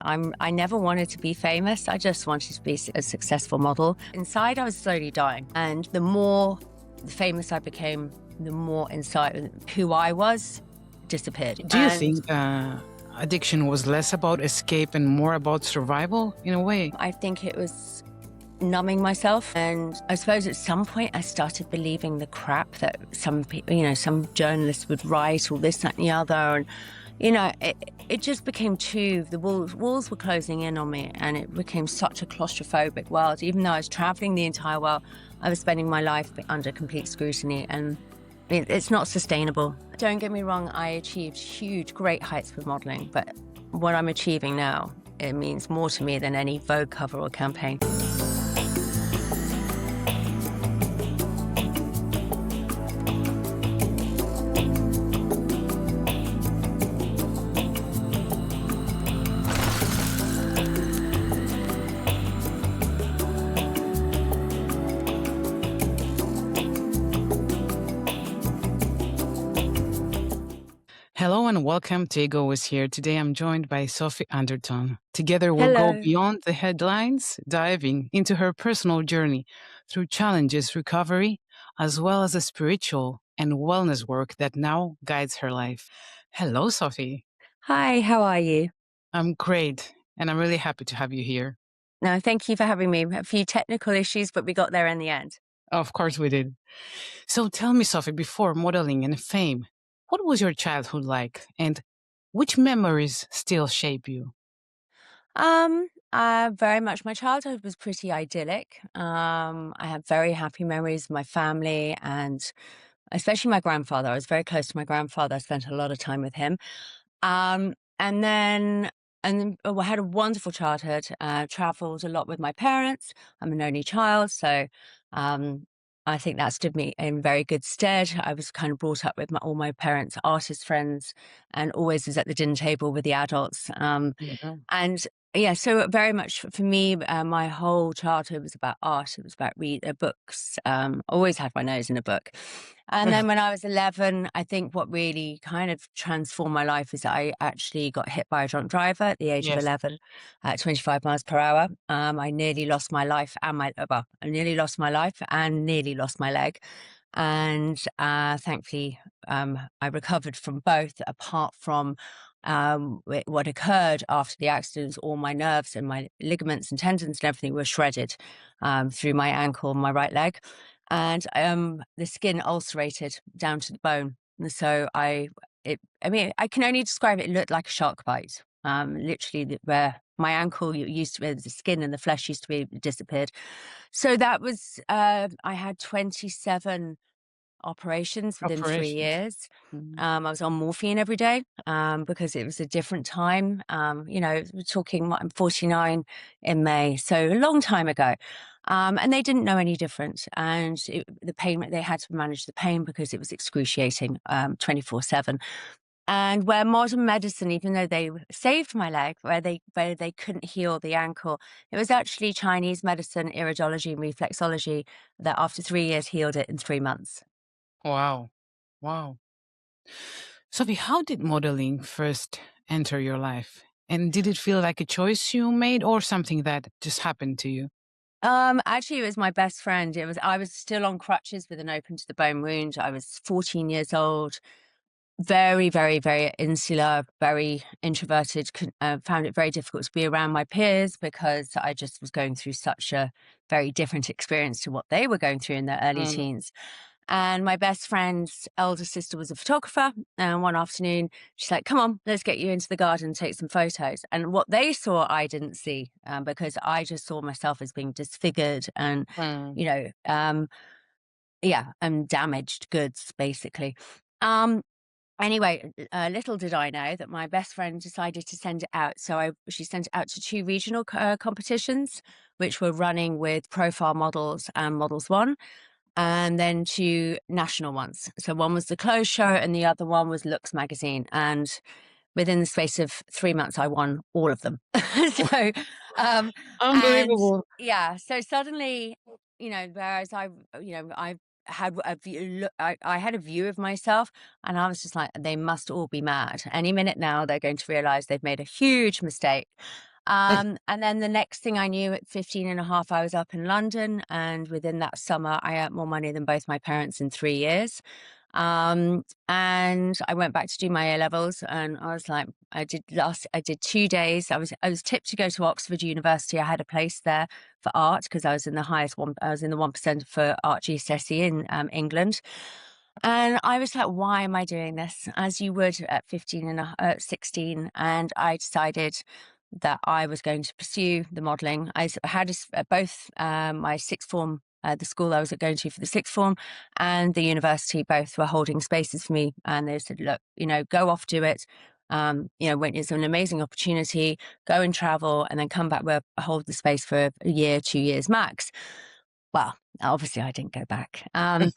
I never wanted to be famous. I just wanted to be a successful model. Inside, I was slowly dying. And the more famous I became, the more inside who I was disappeared. Do you think addiction was less about escape and more about survival in a way? I think it was numbing myself. And I suppose at some point I started believing the crap that some people, some journalists would write, all this, that, and the other. And, it just became the walls were closing in on me, and it became such a claustrophobic world. Even though I was traveling the entire world, I was spending my life under complete scrutiny, and it's not sustainable. Don't get me wrong, I achieved great heights with modeling, but what I'm achieving now, it means more to me than any Vogue cover or campaign. Hello and welcome to Ego is here. Today I'm joined by Sophie Anderton. Together we'll go beyond the headlines, diving into her personal journey through challenges, recovery, as well as the spiritual and wellness work that now guides her life. Hello, Sophie. Hi, how are you? I'm great, and I'm really happy to have you here. No, thank you for having me. A few technical issues, but we got there in the end. Of course we did. So tell me, Sophie, before modeling and fame, what was your childhood like, and which memories still shape you? Very much. My childhood was pretty idyllic. I have very happy memories of my family, and especially my grandfather. I was very close to my grandfather. I spent a lot of time with him. And then I had a wonderful childhood. Traveled a lot with my parents. I'm an only child, so I think that stood me in very good stead. I was kind of brought up with all my parents' artist friends, and always was at the dinner table with the adults. And yeah, so very much for me, my whole childhood was about art. It was about books. Always had my nose in a book. And then when I was 11, I think what really kind of transformed my life is that I actually got hit by a drunk driver at the age of 11 at 25 miles per hour. I nearly lost my life and nearly lost my leg. And thankfully, I recovered from both, apart from what occurred after the accident. All my nerves and my ligaments and tendons and everything were shredded through my ankle and my right leg. And the skin ulcerated down to the bone. And so I can only describe it. It looked like a shark bite. Literally, where my ankle used to be, the skin and the flesh used to be disappeared. So that was, I had 27 operations within 3 years. I was on morphine every day because it was a different time. We're talking, I'm 49 in May, so a long time ago. And they didn't know any different. And the pain, they had to manage the pain because it was excruciating 24/7. And where modern medicine, even though they saved my leg, where they couldn't heal the ankle, it was actually Chinese medicine, iridology and reflexology that after 3 years healed it in 3 months. Wow. Sophie, how did modeling first enter your life? And did it feel like a choice you made or something that just happened to you? Actually, it was my best friend. I was still on crutches with an open to the bone wound. I was 14 years old, very, very, very insular, very introverted, found it very difficult to be around my peers because I just was going through such a very different experience to what they were going through in their early teens. And my best friend's elder sister was a photographer. And one afternoon, she's like, come on, let's get you into the garden and take some photos. And what they saw, I didn't see because I just saw myself as being disfigured and, and damaged goods, basically. Anyway, little did I know that my best friend decided to send it out. So she sent it out to 2 regional competitions, which were running with Profile Models and Models One, and then 2 national ones. So one was the Clothes Show and the other one was Looks magazine. And within the space of 3 months, I won all of them. So, Unbelievable. so suddenly, whereas I had a view, I had a view of myself, and I was just like, they must all be mad. Any minute now, they're going to realize they've made a huge mistake. And then the next thing I knew, at 15 and a half, I was up in London. And within that summer, I earned more money than both my parents in 3 years. And I went back to do my A levels, and I was like, I did 2 days. I was tipped to go to Oxford University. I had a place there for art because I was in the highest one. I was in the 1% for art GCSE in England. And I was like, why am I doing this? As you would at 16. And I decided that I was going to pursue the modeling. Had both my sixth form, the school I was going to for the sixth form, and the university both were holding spaces for me. And they said, look, go off, do it. When it's an amazing opportunity, go and travel and then come back, we'll hold the space for a year, 2 years max. Well, obviously I didn't go back. And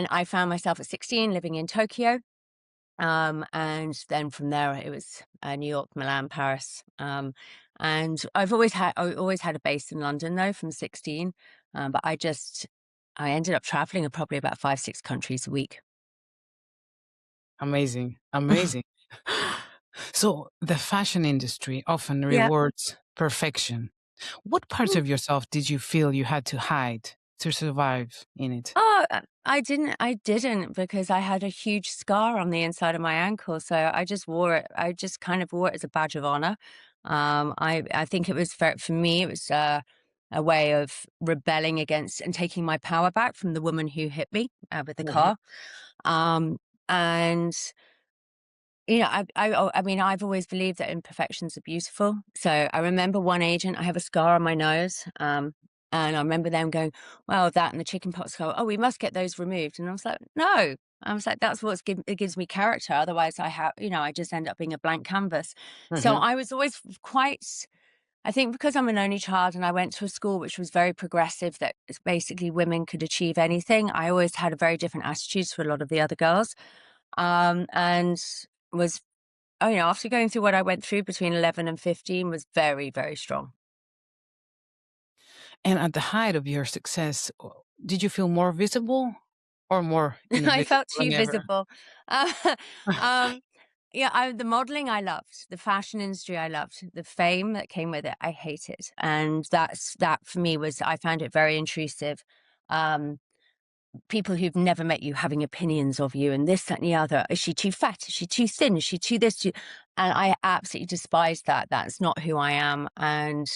I found myself at 16 living in Tokyo. And then from there it was New York, Milan, Paris. And I always had a base in London though from 16. But I ended up traveling in probably about 5, 6 countries a week. Amazing. Amazing. So the fashion industry often Yeah. rewards perfection. What parts of yourself did you feel you had to hide to survive in it? Oh, I didn't because I had a huge scar on the inside of my ankle, so I just wore it. I just kind of wore it as a badge of honor. I think it was for me, it was a way of rebelling against and taking my power back from the woman who hit me with the Mhm. car. Um, and I mean, I've always believed that imperfections are beautiful. So I remember one agent, I have a scar on my nose. And I remember them going, well, that and the chicken pox scar, oh, we must get those removed. And I was like, no. I was like, that's it gives me character. Otherwise, I just end up being a blank canvas. So Mhm. I was always quite, I think because I'm an only child and I went to a school which was very progressive, that basically women could achieve anything, I always had a very different attitude to a lot of the other girls. And was after going through what I went through between 11 and 15 was very, very strong. And at the height of your success, did you feel more visible or more I invisible felt than too ever? visible. Uh, um, yeah, the modeling I loved, the fashion industry I loved, the fame that came with it I hated, and that for me was I found it very intrusive. Um, People who've never met you having opinions of you and this, that, and the other. Is she too fat? Is she too thin? Is she too this? And I absolutely despise that. That's not who I am. And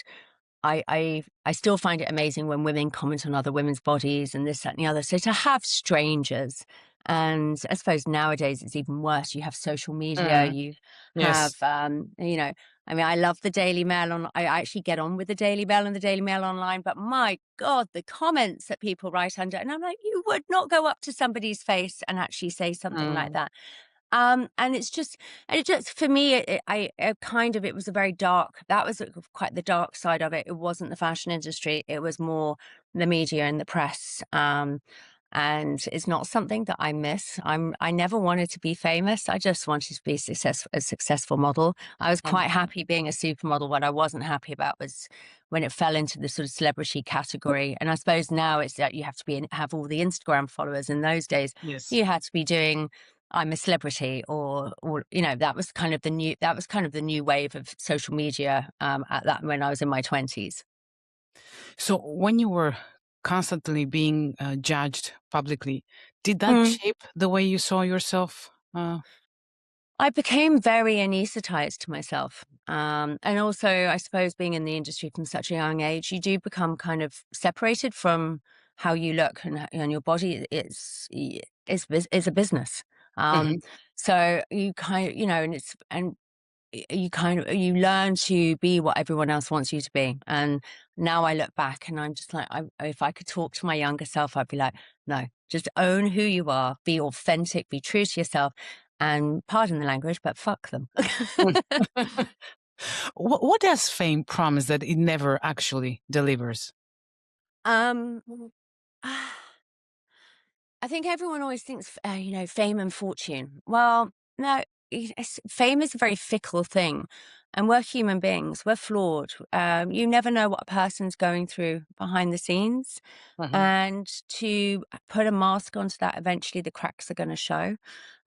I still find it amazing when women comment on other women's bodies and this, that, and the other. So to have strangers, and I suppose nowadays it's even worse. You have social media, Mm, you have, yes. I mean, I love the Daily Mail I actually get on with the Daily Mail and the Daily Mail online, but my God, the comments that people write under, and I'm like, you would not go up to somebody's face and actually say something like Mm, that. And it just for me, it was a very dark. That was quite the dark side of it. It wasn't the fashion industry; it was more the media and the press. And it's not something that I miss. I never wanted to be famous. I just wanted to be a successful model. I was mm, quite happy being a supermodel. What I wasn't happy about was when it fell into the sort of celebrity category. And I suppose now it's that you have to have all the Instagram followers. In those days, yes. you had to be doing I'm a celebrity, or that was kind of the new wave of social media at that when I was in my 20s. So when you were constantly being judged publicly, did that Mm. shape the way you saw yourself? I became very anesthetized to myself. And also, I suppose, being in the industry from such a young age, you do become kind of separated from how you look and your body. It's a business. Um, Mhm. so you kind of, and you kind of you learn to be what everyone else wants you to be. And now I look back and I'm just like, if I could talk to my younger self, I'd be like, no, just own who you are, be authentic, be true to yourself, and pardon the language, but fuck them. What does fame promise that it never actually delivers? um I think everyone always thinks, fame and fortune. Well, no, fame is a very fickle thing, and we're human beings. We're flawed. You never know what a person's going through behind the scenes, Mhm. and to put a mask onto that, eventually the cracks are going to show.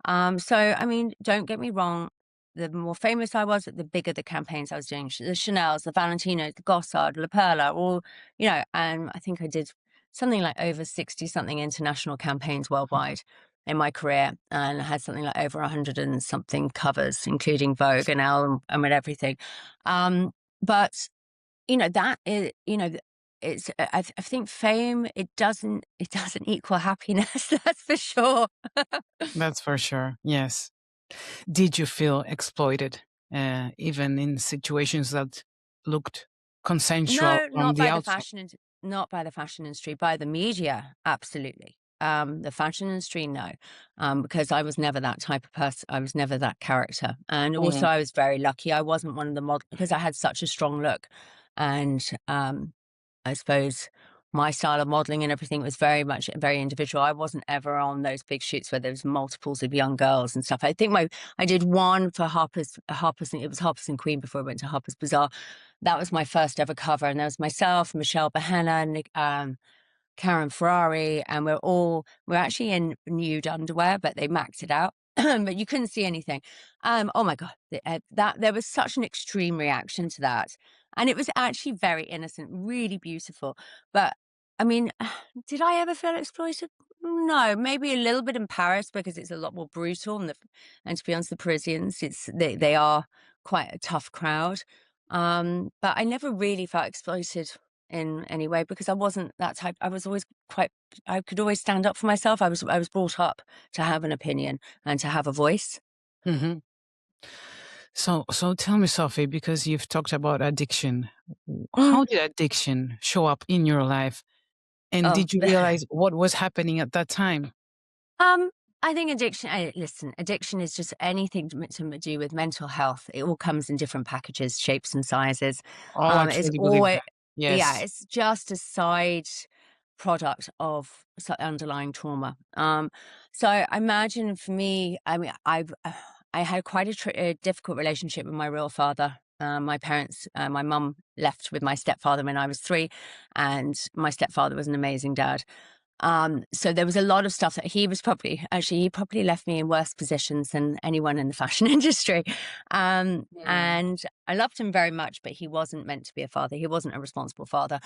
So, I mean, don't get me wrong. the more famous I was, the bigger the campaigns I was doing. The Chanel's, the Valentinos, the Gossard, La Perla, all, and I think I did something like over 60 something international campaigns worldwide in my career, and I had something like over 100 and something covers, including Vogue and Elle and everything. But that is, it's, I think fame, it doesn't equal happiness. That's for sure. That's for sure. Yes. Did you feel exploited, even in situations that looked consensual No, from not the by the outside? fashion not by the fashion industry, by the media, absolutely. The fashion industry, no, because I was never that type of person. I was never that character, and also Mhm, I was very lucky. I wasn't one of the models because I had such a strong look, and I suppose my style of modeling and everything was very much very individual. I wasn't ever on those big shoots where there was multiples of young girls and stuff. I did one for Harper's. It was Harper's and Queen before I went to Harper's Bazaar. That was my first ever cover, and there was myself, Michelle Behenna, Karen Ferrari, and we're actually in nude underwear, but they maxed it out. But you couldn't see anything. Oh my God, that there was such an extreme reaction to that. And it was actually very innocent, really beautiful. But I mean, did I ever feel exploited? No, maybe a little bit in Paris because it's a lot more brutal. And to be honest, the Parisians, they are quite a tough crowd. But I never really felt exploited in any way because I wasn't that type. I was always I could always stand up for myself. I was brought up to have an opinion and to have a voice. mhm. So tell me, Sophie, because you've talked about addiction, how Mm. did addiction show up in your life? And Oh, did you realize what was happening at that time? um, I think listen, addiction is just anything to do with mental health. It all comes in different packages, shapes and sizes. Oh, I It's truly believe always, that. yeah, Yes. it's just a side product of underlying trauma. So I imagine for me, I mean, I had quite a difficult relationship with my real father. My parents, my mum left with my stepfather when I was 3, and my stepfather was an amazing dad. So there was a lot of stuff that he probably left me in worse positions than anyone in the fashion industry. Mm. And I loved him very much, but he wasn't meant to be a father. He wasn't a responsible father.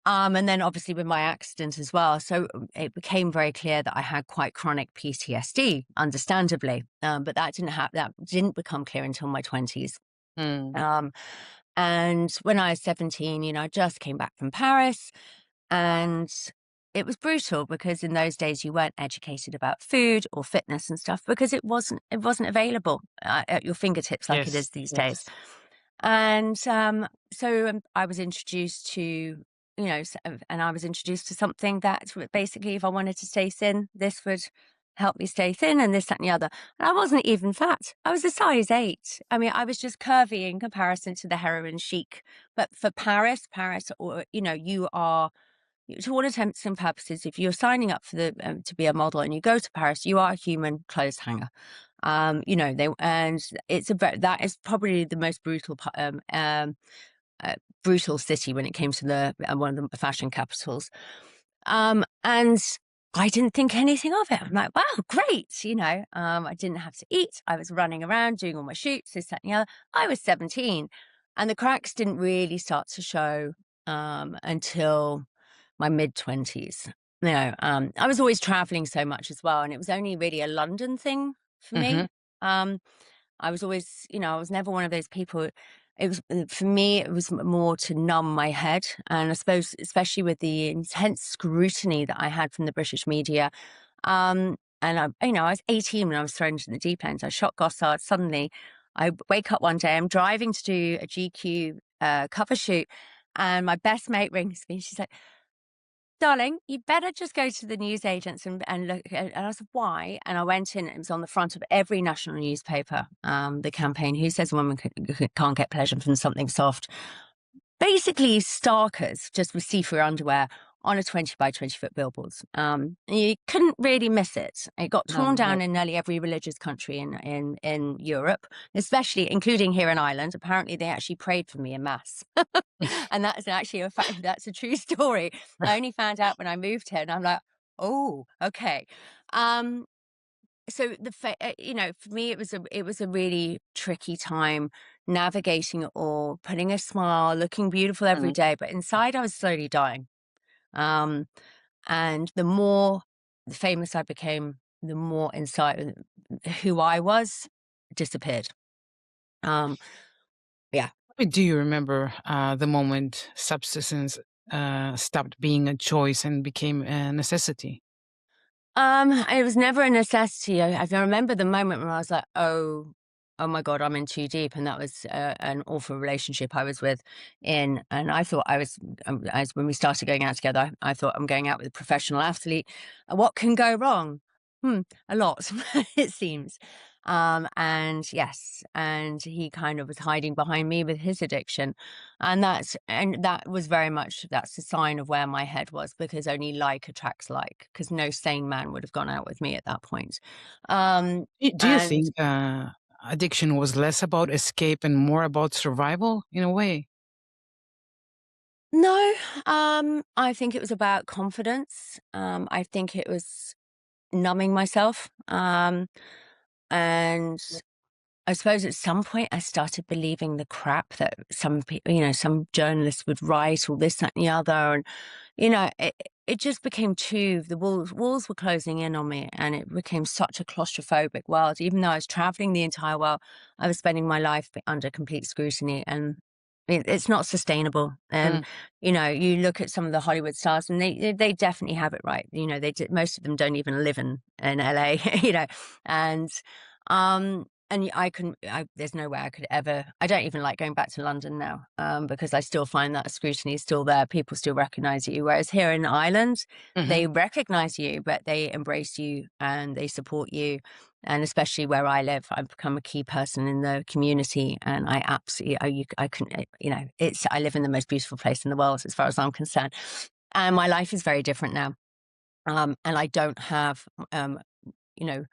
And then obviously with my accident as well. So it became very clear that I had quite chronic PTSD, understandably. But that didn't become clear until my 20s. Mm. Um, and when I was 17, I just came back from Paris, and it was brutal because in those days you weren't educated about food or fitness and stuff because it wasn't available at your fingertips like it Yes, is these days. yes. And I was introduced to, and I was introduced to something that basically, if I wanted to stay thin, this would help me stay thin, and this, that, and the other. And I wasn't even fat. I was a size 8. I mean, I was just curvy in comparison to the heroin chic. But for Paris, or to all intents and purposes, if you're signing up for to be a model and you go to Paris, you are a human clothes hanger. That is probably the most brutal city when it came to the one of the fashion capitals. And I didn't think anything of it. I'm like, wow, great. I didn't have to eat. I was running around doing all my shoots, this, that, and the other. I was 17, and the cracks didn't really start to show until my mid-20s. I was always traveling so much as well, and it was only really a London thing for Mhm, me. I was always, I was never one of those people. It was for me, it was more to numb my head, and I suppose, especially with the intense scrutiny that I had from the British media. And I was 18 when I was thrown into the deep end. I shot Gossard. Suddenly, I wake up one day, I'm driving to do a GQ cover shoot, and my best mate rings me. She's like, darling, you better just go to the newsagents and look. And I said, why? And I went in, it was on the front of every national newspaper, the campaign, who says a woman can't get pleasure from something soft. Basically, starkers just with see-through underwear on a 20 by 20 foot billboards. You couldn't really miss it. It got torn no. down in nearly every religious country in Europe, especially including here in Ireland. Apparently, they actually prayed for me in mass. And that is actually a fact. That's a true story. I only found out when I moved here, and I'm like, oh, okay. Um, so for me, it was a really tricky time navigating it all, putting a smile, looking beautiful every Mhm. day, but inside I was slowly dying. Um, and the more famous I became, the more inside who I was disappeared. Um, yeah. Do you remember the moment subsistence stopped being a choice and became a necessity? It was never a necessity. I remember the moment when I was like, "Oh my God, I'm in too deep," and that was an awful relationship I was and I thought as when we started going out together, I thought I'm going out with a professional athlete. What can go wrong? A lot, it seems. And yes, and he kind of was hiding behind me with his addiction, and that was very much that's a sign of where my head was, because only like attracts like, because no sane man would have gone out with me at that point. Um, Do you and think addiction was less about escape and more about survival in a way? no, I think it was about confidence. I think it was numbing myself. And I suppose at some point I started believing the crap that some people, some journalists would write, all this, that, and the other. And, it just became the walls were closing in on me, and it became such a claustrophobic world. Even though I was traveling the entire world, I was spending my life under complete scrutiny, and it's not sustainable. And, Mm. you look at some of the Hollywood stars, and they definitely have it right. Most of them don't even live in LA, and, there's no way I could ever. I don't even like going back to London now, because I still find that scrutiny is still there. People still recognize you. Whereas here in Ireland, Hmm. they recognize you, but they embrace you and they support you. And especially where I live, I've become a key person in the community, and I absolutely, I couldn't, I live in the most beautiful place in the world as far as I'm concerned, and my life is very different now. And I don't have, you know,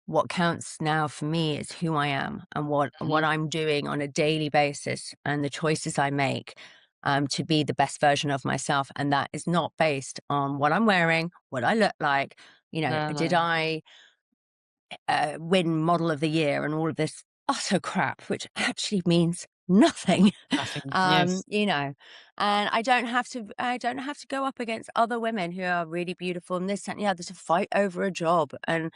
what counts now for me is who I am and what Hmm. I'm doing on a daily basis and the choices I make, to be the best version of myself. And that is not based on what I'm wearing, what I look like. Did I win Model of the Year and all of this utter crap, which actually means nothing. Nothing. Yes. And I don't have to go up against other women who are really beautiful and this, that, and the other to fight over a job. And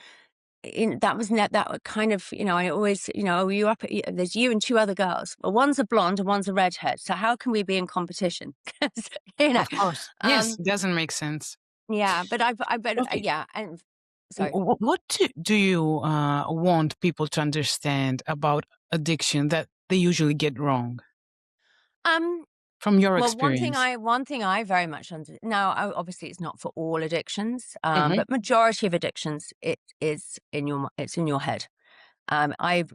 that was net that kind of, I always, "Oh, you up at there's you and two other girls. Well, one's a blonde and one's a redhead. So how can we be in competition?" 'Cause, you know, Of course. Yes, um, it doesn't make sense. yeah, but Sophie, yeah, and sorry. what do you want people to understand about addiction that they usually get wrong Um, from your well, experience? one thing I very much now, obviously, it's not for all addictions, Hmm. but majority of addictions, it's in your head. I've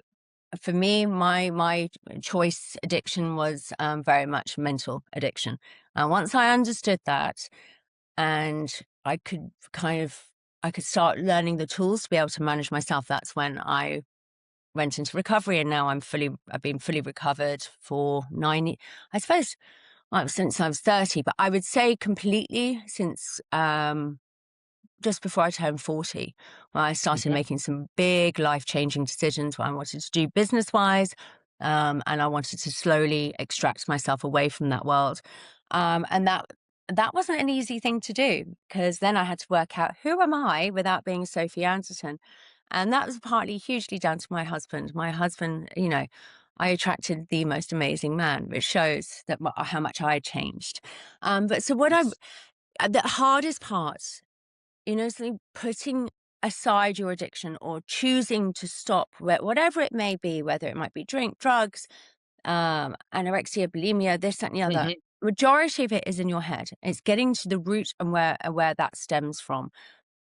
For me, my choice addiction was, very much mental addiction. And once I understood that, and I could kind of I could start learning the tools to be able to manage myself, that's when I went into recovery, and now I've been fully recovered for I suppose, well, since I was 30, but I would say completely since, just before I turned 40, when I started Hmm. making some big life-changing decisions, what I wanted to do business-wise, and I wanted to slowly extract myself away from that world. And that wasn't an easy thing to do, because then I had to work out, who am I without being Sophie Anderton? And that was partly hugely down to my husband. My husband, I attracted the most amazing man, which shows that how much I had changed. But so what I Yes. the hardest part, something, putting aside your addiction or choosing to stop, whatever it may be, whether it might be drink, drugs, anorexia, bulimia, this, that, and the other. Hmm. Majority of it is in your head. It's getting to the root and where that stems from.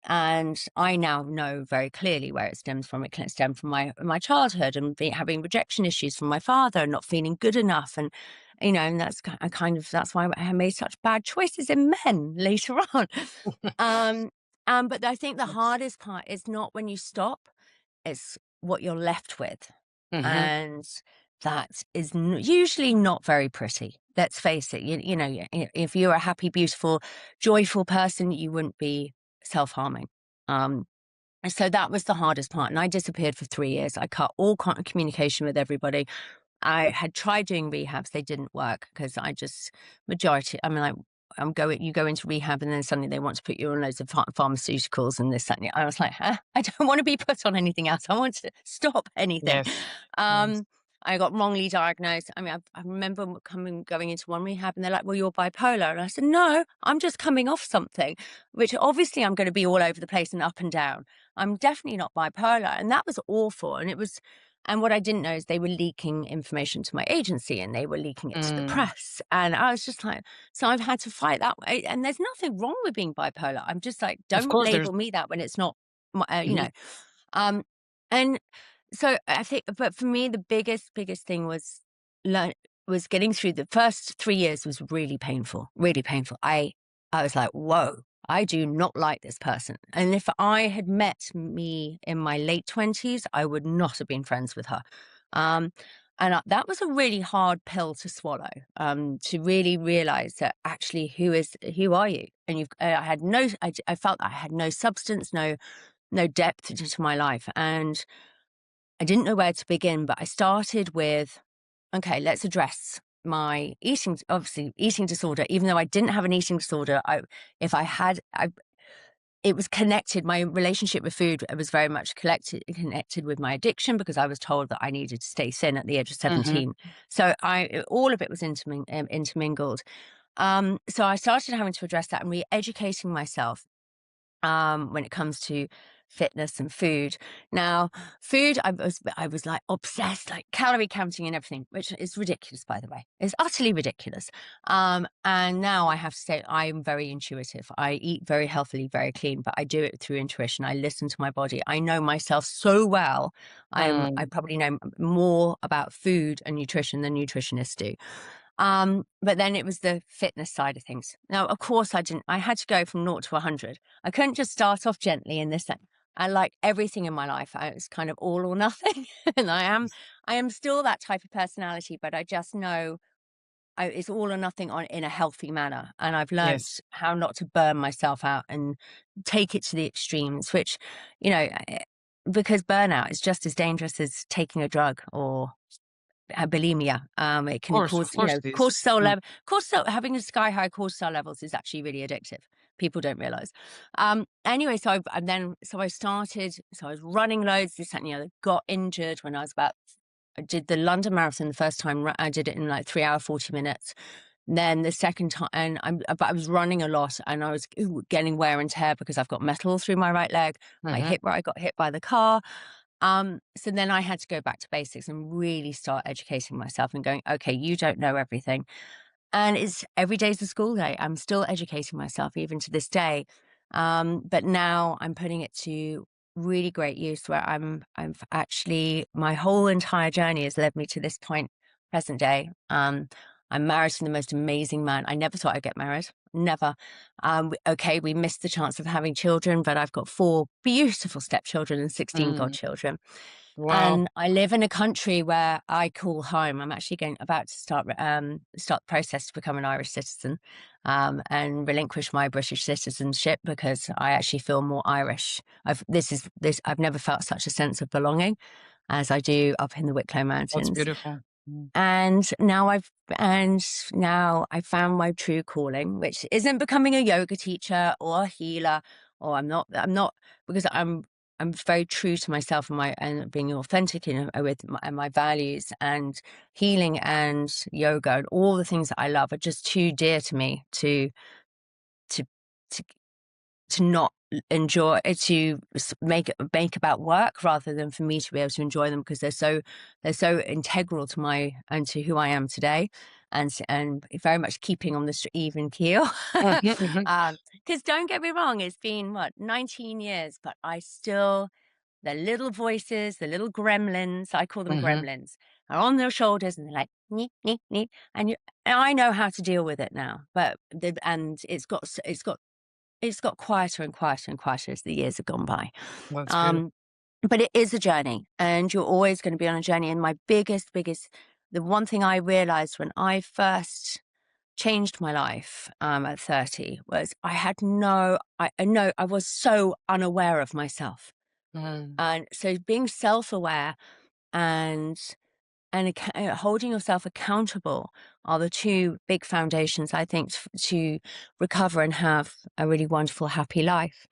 And I now know very clearly where it stems from. It can stem from my childhood and having rejection issues from my father and not feeling good enough. And that's why I made such bad choices in men later on. Um, but I think the Yes. hardest part is not when you stop, it's what you're left with. Hmm. And that is usually not very pretty. Let's face it. If you're a happy, beautiful, joyful person, you wouldn't be self-harming. Um, And so that was the hardest part. And I disappeared for 3 years. I cut all communication with everybody. I had tried doing rehabs. They didn't work because I mean, like, you go into rehab and then suddenly they want to put you on loads of pharmaceuticals and this, that, and the. I was like, huh? I don't want to be put on anything else. I want to stop anything. Yes. Yes. Um, I got wrongly diagnosed. I mean, I remember going into one rehab and they're like, well, you're bipolar. And I said, no, I'm just coming off something, which obviously I'm going to be all over the place and up and down. I'm definitely not bipolar. And that was awful. And what I didn't know is they were leaking information to my agency and they were leaking it to the Mm. press. And I was just like, so I've had to fight that way. And there's nothing wrong with being bipolar. I'm just like, Of don't course, there's. label me that when it's not, you Mhm. know. Um, and so I think, but for me, the biggest thing was learn was getting through the first 3 years was really painful, really painful. I was like, whoa, I do not like this person. And if I had met me in my late 20s, I would not have been friends with her. Um, that was a really hard pill to swallow, to really realize that actually, who are you? And I had I felt I had no substance, no depth to my life. And I didn't know where to begin, but I started with, okay, let's address my obviously eating disorder. Even though I didn't have an eating disorder, if I had, it was connected. My relationship with food was very much connected with my addiction because I was told that I needed to stay thin at the age of Mhm. 17. So all of it was intermingled. So I started having to address that and re-educating myself when it comes to fitness and food. Now, food, I was like obsessed, like calorie counting and everything, which is ridiculous, by the way. It's utterly ridiculous. And now I have to say I'm very intuitive. I eat very healthily, very clean, but I do it through intuition. I listen to my body. I know myself so well. I Mm. probably know more about food and nutrition than nutritionists do. But then it was the fitness side of things. Now, of course, I had to go from 0 to 100. I couldn't just start off gently in this thing. I like everything in my life. It's kind of all or nothing. And I am still that type of personality, but I just know it's all or nothing in a healthy manner. And I've learned Yes. how not to burn myself out and take it to the extremes, which, you know, because burnout is just as dangerous as taking a drug or bulimia. It can Of cause, course it is. Mm. cortisol, having a sky high cortisol levels is actually really addictive. People don't realize. Anyway, so I started, so I was running loads, this, that, and the other, got injured when I did the London Marathon the first time. I did it in like 3 hour, 40 minutes. Then the second time, but I was running a lot and I was getting wear and tear because I've got metal through my right leg. My Mhm. hip, where I got hit by the car. So then I had to go back to basics and really start educating myself and going, okay, you don't know everything. And it's every day's a school day. I'm still educating myself even to this day. But now I'm putting it to really great use where I've actually, my whole entire journey has led me to this point, present day. I'm married to the most amazing man. I never thought I'd get married. Never. Okay, we missed the chance of having children, but I've got 4 beautiful stepchildren and 16 Mm. godchildren. Wow. And I live in a country where I call home. I'm actually about to start the process to become an Irish citizen, and relinquish my British citizenship because I actually feel more Irish. I've never felt such a sense of belonging as I do up in the Wicklow That's Mountains. beautiful. Mm. And now I found my true calling, which isn't becoming a yoga teacher or a healer, or I'm not because I'm very true to myself and being authentic with my values, and healing and yoga and all the things that I love are just too dear to me to to to not enjoy to make about work rather than for me to be able to enjoy them because they're so integral to my and to who I am today, and very much keeping on the even keel. Mhm, mhm, Because don't get me wrong, it's been what 19 years, but I still the little voices, the little gremlins, I call them mhm. gremlins, are on their shoulders and they're like neat neat neat, and I know how to deal with it now, but it's got quieter and quieter and quieter as the years have gone by. That's beautiful. Um, but it is a journey, and you're always going to be on a journey. And my the one thing I realized when I first changed my life at 30 was I had I was so unaware of myself. Mm. And so being self-aware and holding yourself accountable are the two big foundations, I think, to recover and have a really wonderful, happy life.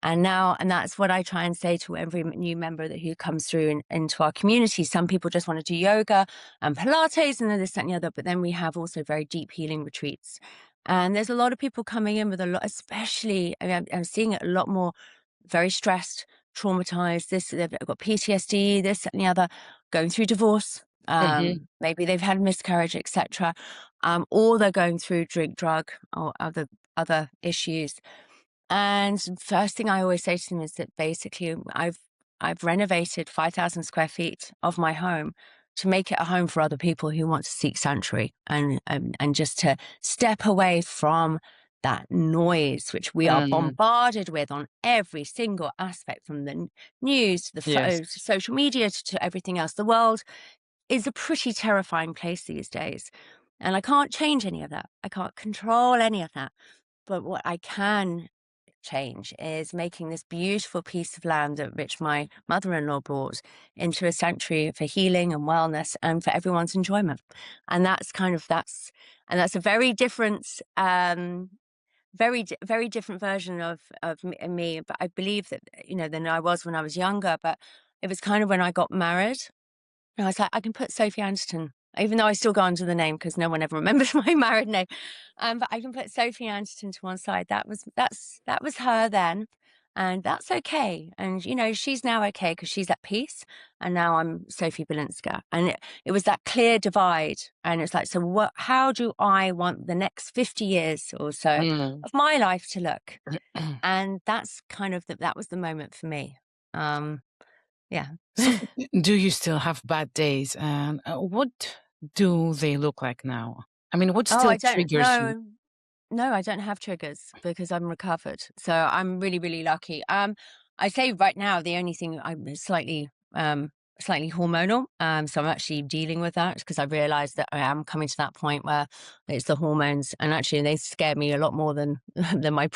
And that's what I try and say to every new member who comes through into our community. Some people just want to do yoga and Pilates and then this, that, and the other, but then we have also very deep healing retreats. And there's a lot of people coming in with a lot, especially, I mean, I'm seeing it a lot more, very stressed, traumatized, they've got PTSD, this, that, and the other, going through divorce. Mhm. Maybe they've had miscarriage, etc. Or they're going through drug or other issues. And first thing I always say to them is that basically I've renovated 5,000 square feet of my home to make it a home for other people who want to seek sanctuary and just to step away from that noise which we are Mm. bombarded with on every single aspect, from the news to the Yes. to social media to everything else. The world is a pretty terrifying place these days, and I can't change any of that. I can't control any of that. But what I can change is making this beautiful piece of land at which my mother-in-law bought into a sanctuary for healing and wellness and for everyone's enjoyment. And that's a very different, very different version of me. But I believe that, than I was when I was younger. But it was kind of when I got married. And I was like, I can put Sophie Anderton, even though I still go under the name because no one ever remembers my married name. But I can put Sophie Anderton to one side. That was her then, and that's okay. And she's now okay because she's at peace. And now I'm Sophie Balinska, and it was that clear divide. And it's like, so what? How do I want the next 50 years or so Mm. of my life to look? And that's kind of that was the moment for me. Yeah. So, do you still have bad days? And what do they look like now? I mean, what Oh, still I don't triggers you? know. No, I don't have triggers because I'm recovered. So I'm really, really lucky. I say right now the only thing I'm slightly hormonal. So I'm actually dealing with that because I realized that I am coming to that point where it's the hormones, and actually they scare me a lot more than than my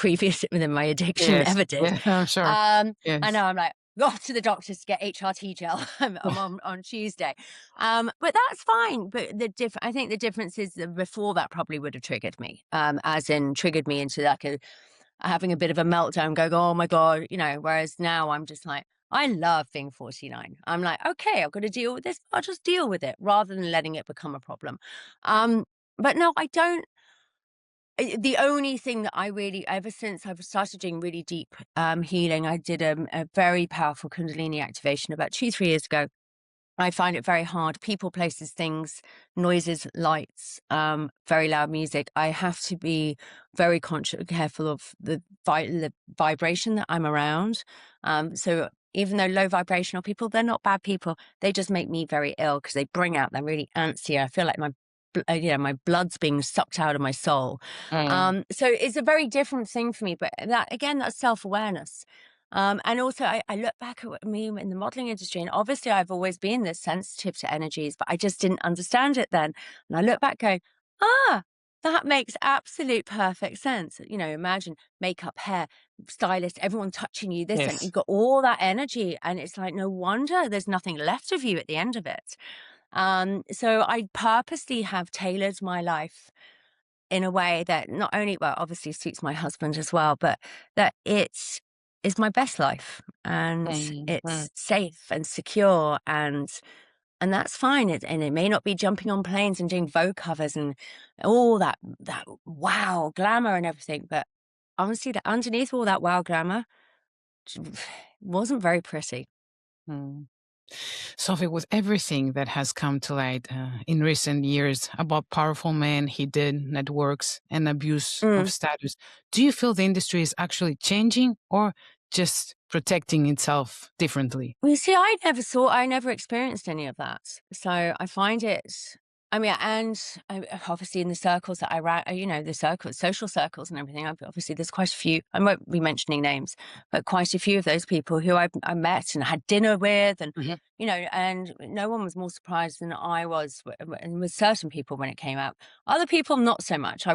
addiction Yes. ever did. Yeah, I'm sure. I Yes. know I'm like, off to the doctors to get HRT gel. I'm on Tuesday. But that's fine. But I think the difference is that before that probably would have triggered me, as in triggered me into like having a bit of a meltdown, going, oh my God, whereas now I'm just like, I love being 49. I'm like, okay, I've got to deal with this. I'll just deal with it rather than letting it become a problem. But no, I don't. The only thing that I really, ever since I've started doing really deep healing, I did a very powerful Kundalini activation about 2-3 years ago. I find it very hard. People, places, things, noises, lights, very loud music. I have to be very conscious, careful of the vibration that I'm around. So even though low vibrational people, they're not bad people. They just make me very ill because they bring out, they're really antsy. I feel like my blood's being sucked out of my soul. Mm. So it's a very different thing for me. But that again, that's self-awareness. And also, I look back at me in the modeling industry, and obviously I've always been this sensitive to energies, but I just didn't understand it then. And I look back going, ah, that makes absolute perfect sense. Imagine makeup, hair, stylist, everyone touching you, this, and Yes. you've got all that energy. And it's like, no wonder there's nothing left of you at the end of it. So I purposely have tailored my life in a way that not only, well, obviously suits my husband as well, but that it's is my best life, and Mm. Mm. it's safe and secure, and that's fine. And it may not be jumping on planes and doing Vogue covers and all that wow glamour and everything, but honestly, that underneath all that wow glamour wasn't very pretty. Mm. Sophie, with everything that has come to light in recent years about powerful men, hidden networks, and abuse of Mm. status, do you feel the industry is actually changing or just protecting itself differently? Well, you see, I never experienced any of that. So I find it. I mean, and obviously in the circles that I ran, the circles, social circles and everything, obviously there's quite a few, I won't be mentioning names, but quite a few of those people who I met and had dinner with and, Hmm. and no one was more surprised than I was and with certain people when it came out. Other people, not so much. I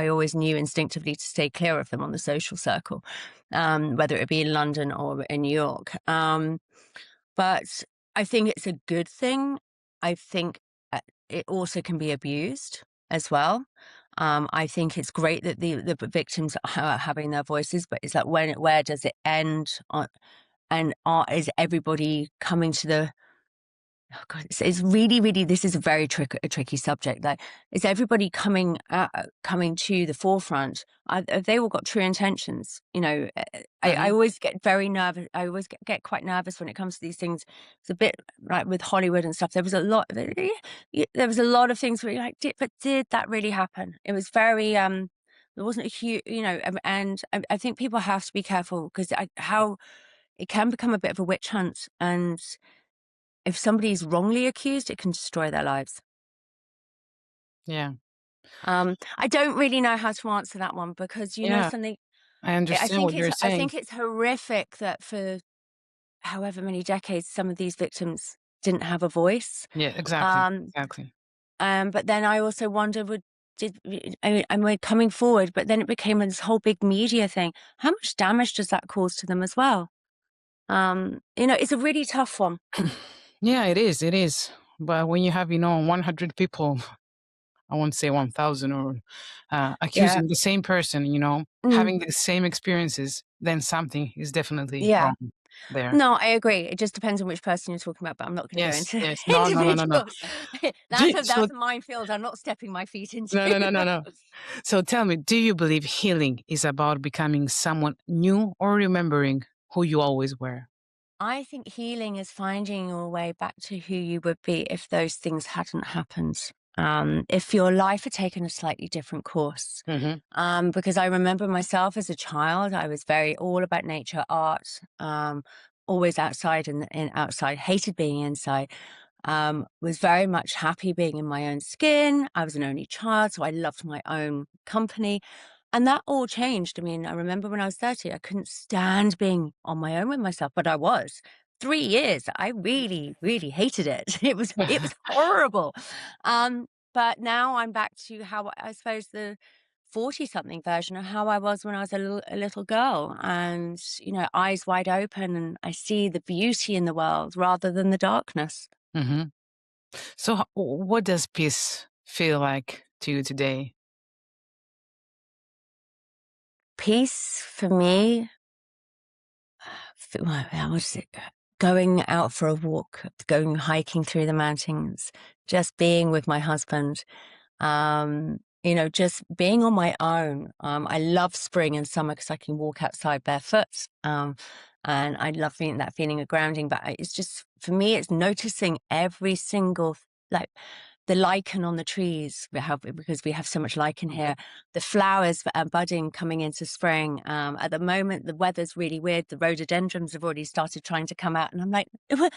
always knew instinctively to stay clear of them on the social circle, whether it be in London or in New York. But I think it's a good thing. I think it also can be abused as well. I think it's great that the victims are having their voices, but it's like where does it end? And is everybody coming to the Oh God, it's really, really. This is a very a tricky subject. Like, is everybody coming to the forefront? Have they all got true intentions? I Hmm. always get very nervous. I always get quite nervous when it comes to these things. It's a bit like with Hollywood and stuff. There was a lot. There was a lot of things where you're like, but did that really happen? It was very. There wasn't a huge, and I think people have to be careful because how it can become a bit of a witch hunt and if somebody's wrongly accused, it can destroy their lives. Yeah. I don't really know how to answer that one because Yeah. something. I I understand think what it's you're I saying. think it's horrific that for however many decades some of these victims didn't have a voice. Yeah, exactly. Um, Exactly. but then I also wonder, we're coming forward, but then it became this whole big media thing. How much damage does that cause to them as well? It's a really tough one. Yeah, it is. It is. But when you have, 100 people, I won't say 1,000 or Yeah. accusing the same person, Mm, having the same experiences, then something is definitely yeah. wrong there. No, I agree. It just depends on which person you're talking about, but I'm not gonna go Yes, into yes. No, no, no, no, no. individuals. That's So, that's a minefield I'm not stepping my feet into. no, no, no, no, no. So tell me, do you believe healing is about becoming someone new or remembering who you always were? I think healing is finding your way back to who you would be if those things hadn't happened. If your life had taken a slightly different course. Hmm. Because I remember myself as a child, I was very all about nature, art, always outside and outside, hated being inside. Was very much happy being in my own skin. I was an only child, so I loved my own company. And that all changed. I mean, I remember when I was 30, I couldn't stand being on my own with myself, but I was. 3 years, I really, really hated it. It was horrible. But now I'm back to how I suppose the 40 something version of how I was when I was a little girl and, eyes wide open and I see the beauty in the world rather than the darkness. Hmm. So, what does peace feel like to you today? Peace for me, how would it? Going out for a walk, going hiking through the mountains, just being with my husband, just being on my own. I love spring and summer because I can walk outside barefoot. And I love that feeling of grounding. But it's just, for me, it's noticing every single, like, the lichen on the trees because we have so much lichen here. The flowers are budding coming into spring. At the moment, the weather's really weird. The rhododendrons have already started trying to come out, and I'm like, we're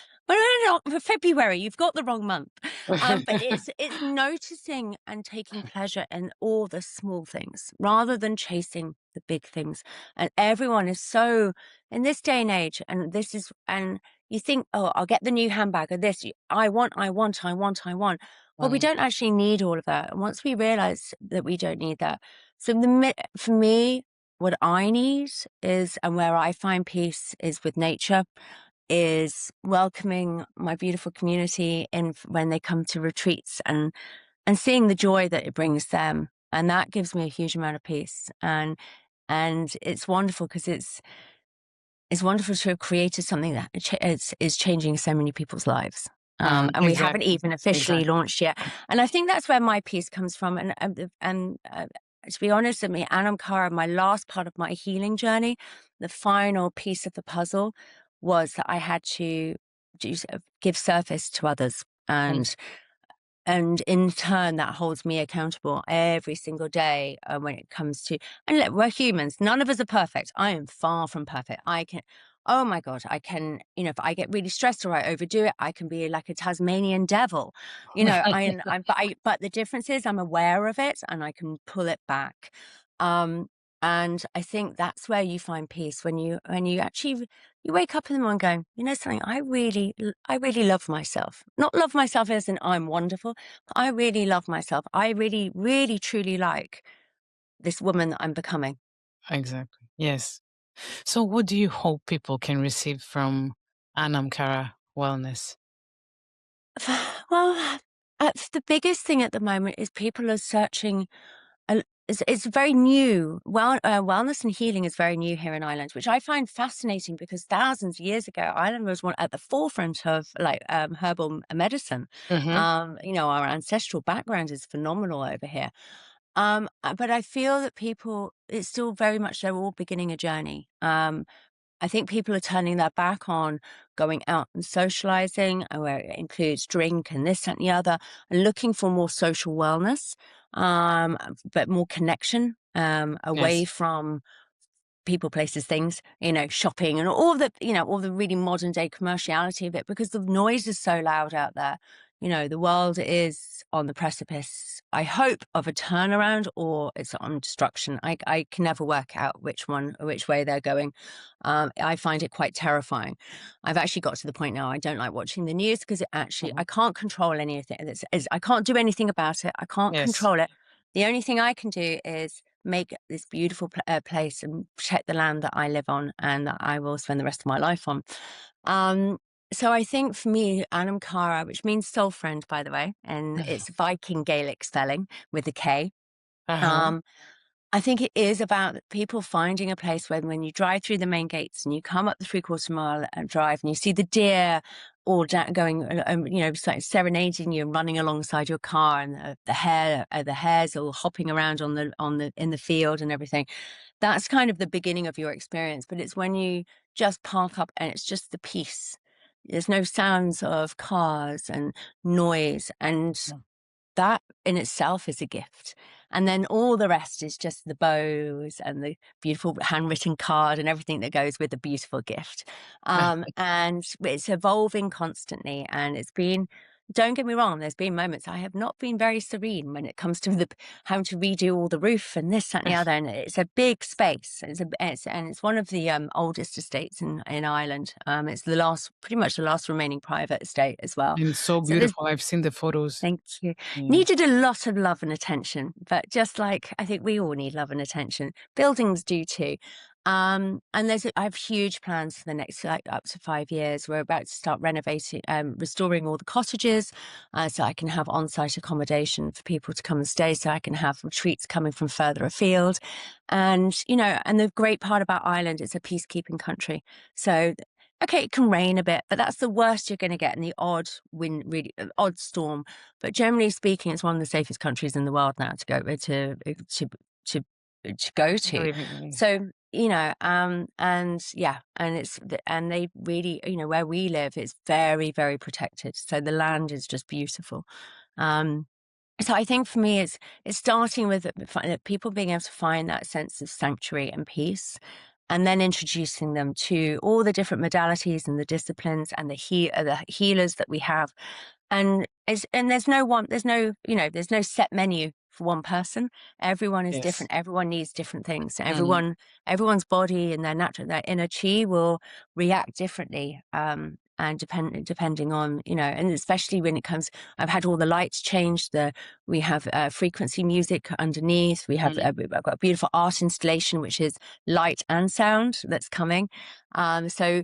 not February. You've got the wrong month. But it's noticing and taking pleasure in all the small things rather than chasing the big things. And everyone is so in this day and age, and you think, oh, I'll get the new handbag or this. I want, I want, I want, I want. Well, we Right. don't actually need all of that. And once we realize that we don't need that, so for me, what I need is, and where I find peace is with nature, is welcoming my beautiful community in when they come to retreats and seeing the joy that it brings them. And that gives me a huge amount of peace. And it's wonderful because it's wonderful to have created something that is changing so many people's lives. And we haven't Exactly. even officially Exactly. launched yet. And I think that's where my piece comes from. To be honest with me, Anam, my last part of my healing journey, the final piece of the puzzle was that I had to give service to others. Mm. And in turn, that holds me accountable every single day when it comes to, and look, we're humans. None of us are perfect. I am far from perfect. oh my God, I can, if I get really stressed or I overdo it, I can be like a Tasmanian devil. But the difference is I'm aware of it and I can pull it back. Um, and I think that's where you find peace when you actually you wake up in the morning going, you know something, I really love myself. Not love myself as in I'm wonderful, but I really love myself. I really, really, truly like this woman that I'm becoming. Exactly. Yes. So, what do you hope people can receive from Anam Cara Wellness? Well, the biggest thing at the moment is people are searching. It's very new. Wellness and healing is very new here in Ireland, which I find fascinating because thousands of years ago, Ireland was one at the forefront of herbal medicine. Hmm. Our ancestral background is phenomenal over here. But I feel that it's still very much they're all beginning a journey. I think people are turning their back on going out and socializing, where it includes drink and this, that, and the other, and looking for more social wellness, but more connection, away Yes. from people, places, things, shopping and all the really modern day commerciality of it, because the noise is so loud out there. The world is on the precipice, I hope, of a turnaround or it's on destruction. I can never work out which way they're going. I find it quite terrifying. I've actually got to the point now I don't like watching the news because Mhm. I can't control anything. I can't do anything about it. I can't Yes. control it. The only thing I can do is make this beautiful place and protect the land that I live on and that I will spend the rest of my life on. Um, so I think for me, Anam Cara, which means soul friend, by the way, and it's Viking Gaelic spelling with a K. Uh-huh. Um, I think it is about people finding a place where when you drive through the main gates and you come up the 3/4 mile drive and you see the deer all going, it's like serenading you and running alongside your car, and the hares all hopping around in the field and everything. That's kind of the beginning of your experience, but it's when you just park up and it's just the peace. There's no sounds of cars and noise, and that in itself is a gift. And then all the rest is just the bows and the beautiful handwritten card and everything that goes with a beautiful gift. And it's evolving constantly. And don't get me wrong, there's been moments I have not been very serene when it comes to having to redo all the roof and this, that, and the other. And it's a big space. It's one of the oldest estates in Ireland. It's pretty much the last remaining private estate as well. And so So there's beautiful. I've seen the photos. Thank you. Yeah. Needed a lot of love and attention, but just like I think we all need love and attention, buildings do too. And I have huge plans for the next up to 5 years. We're about to start renovating, restoring all the cottages, so I can have on-site accommodation for people to come and stay. So I can have retreats coming from further afield, and and the great part about Ireland, it's a peacekeeping country. So okay, it can rain a bit, but that's the worst you're going to get in the odd wind, really odd storm. But generally speaking, it's one of the safest countries in the world now to to go to. Really. So and yeah, and they really, where we live, it's very, very protected. So the land is just beautiful. Um, so I think for me, it's starting with people being able to find that sense of sanctuary and peace, and then introducing them to all the different modalities and the disciplines and the healers that we have. And there's no set menu for one person. Everyone is Yes. different. Everyone needs different things. Mm. Everyone's body and their inner chi will react differently. And depending on, and especially when it comes, I've had all the lights changed. We have frequency music underneath. Mm. I've got a beautiful art installation, which is light and sound that's coming. So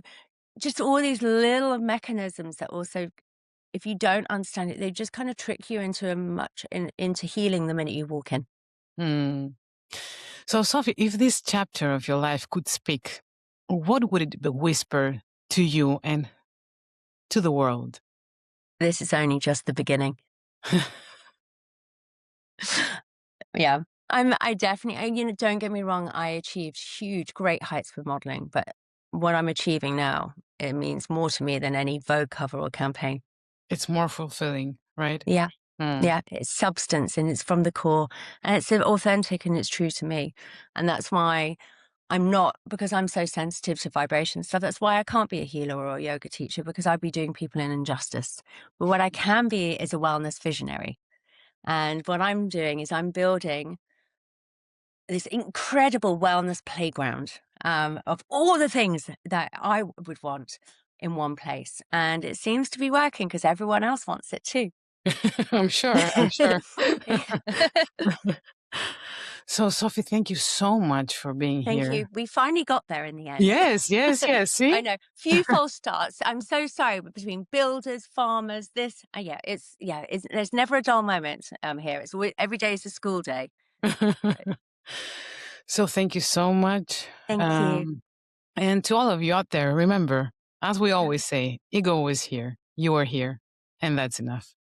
just all these little mechanisms that also, if you don't understand it, they just kind of trick you into healing the minute you walk in. Mm. So, Sophie, if this chapter of your life could speak, what would it whisper to you and to the world? This is only just the beginning. Yeah. I definitely, don't get me wrong, I achieved huge, great heights with modeling, but what I'm achieving now, it means more to me than any Vogue cover or campaign. It's more fulfilling, right? Yeah. Mm. Yeah. It's substance and it's from the core and it's authentic and it's true to me. And that's why I'm not, because I'm so sensitive to vibration and stuff. That's why I can't be a healer or a yoga teacher, because I'd be doing people an injustice. But what I can be is a wellness visionary. And what I'm doing is I'm building this incredible wellness playground of all the things that I would want in one place. And it seems to be working because everyone else wants it too. I'm sure. I'm sure. Yeah. So, Sophie, thank you so much for being Thank here. you. We finally got there in the end. Yes, yes, yes. See? I know. Few false starts. I'm so sorry, but between builders, farmers, this, there's never a dull moment here. It's always, every day is a school day. So thank you so much. Thank you. And to all of you out there, remember, as we always say, ego is here, you are here, and that's enough.